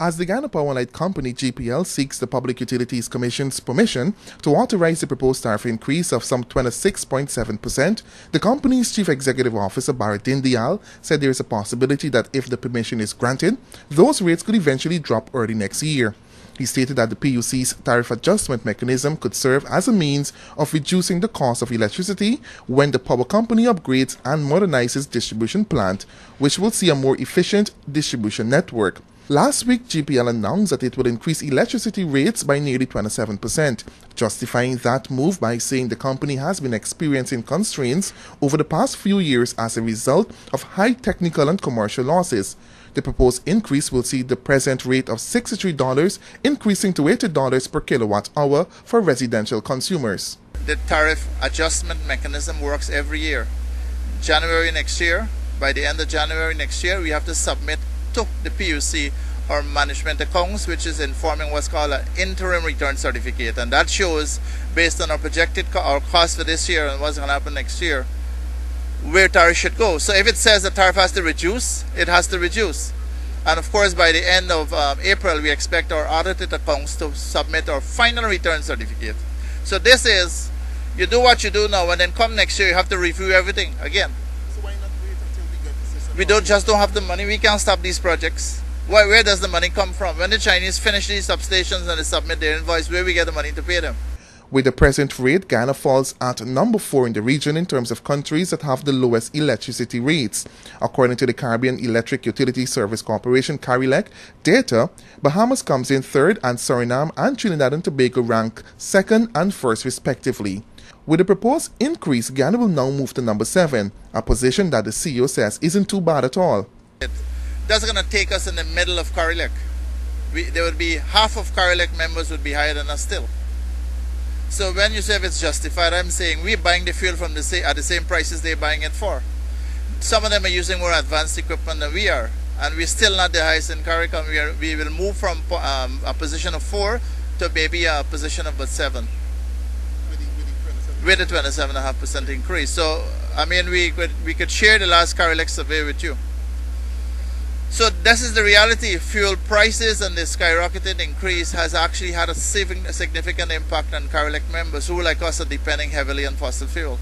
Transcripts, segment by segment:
As the Ghana Power and Light Company GPL seeks the Public Utilities Commission's permission to authorize the proposed tariff increase of some 26.7%, the company's Chief Executive Officer Barrett Dindial said there is a possibility that if the permission is granted, those rates could eventually drop early next year. He stated that the PUC's tariff adjustment mechanism could serve as a means of reducing the cost of electricity when the power company upgrades and modernizes distribution plant, which will see a more efficient distribution network. Last week, GPL announced that it will increase electricity rates by nearly 27%, justifying that move by saying the company has been experiencing constraints over the past few years as a result of high technical and commercial losses. The proposed increase will see the present rate of $63 increasing to $80 per kilowatt hour for residential consumers. The tariff adjustment mechanism works every year. January next year, by the end of January next year, we have to submit to the PUC our management accounts, which is informing what's called an interim return certificate, and that shows, based on our projected our cost for this year and what's going to happen next year, where tariff should go. So if it says the tariff has to reduce, it has to reduce. And of course, by the end of April, we expect our audited accounts to submit our final return certificate. So this is, you do what you do now, and then come next year, you have to review everything again. So why not wait until we get the system? We don't have the money. We can't stop these projects. Where does the money come from? When the Chinese finish these substations and they submit their invoice, where we get the money to pay them? With the present rate, Ghana falls at number 4 in the region in terms of countries that have the lowest electricity rates. According to the Caribbean Electric Utility Service Corporation (CARILEC) data, Bahamas comes in 3rd and Suriname and Trinidad and Tobago rank 2nd and 1st respectively. With the proposed increase, Ghana will now move to number 7, a position that the CEO says isn't too bad at all. That's going to take us in the middle of CARILEC. There would be half of CARILEC members would be higher than us still. So when you say if it's justified, I'm saying we're buying the fuel from at the same prices they're buying it for. Some of them are using more advanced equipment than we are, and we're still not the highest in CARICOM. We will move from a position of 4 to maybe a position of about 7. With a 27.5% increase. So I mean, we could share the last CARILEC survey with you. So this is the reality. Fuel prices and the skyrocketed increase has actually had a significant impact on CARILEC members who, like us, are depending heavily on fossil fuel.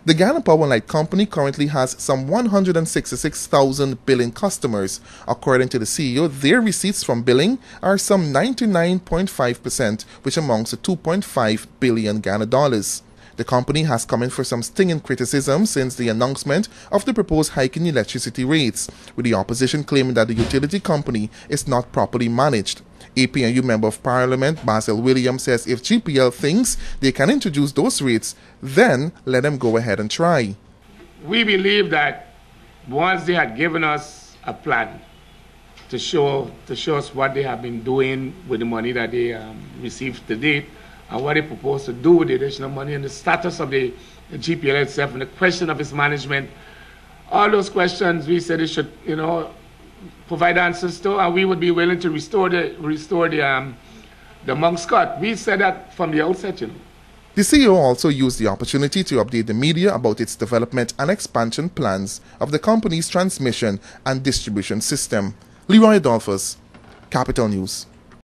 The Ghana Power and Light Company currently has some 166,000 billing customers. According to the CEO, their receipts from billing are some 99.5%, which amounts to $2.5 billion Ghana dollars. The company has come in for some stinging criticism since the announcement of the proposed hike in electricity rates, with the opposition claiming that the utility company is not properly managed. APNU Member of Parliament Basil Williams says if GPL thinks they can introduce those rates, then let them go ahead and try. We believe that once they had given us a plan to show us what they have been doing with the money that they received to date, and what they propose to do with the additional money, and the status of the GPL itself, and the question of its management, all those questions we said it should, provide answers to, and we would be willing to restore the Monk Scott. We said that from the outset, The CEO also used the opportunity to update the media about its development and expansion plans of the company's transmission and distribution system. Leroy Adolphus, Capital News.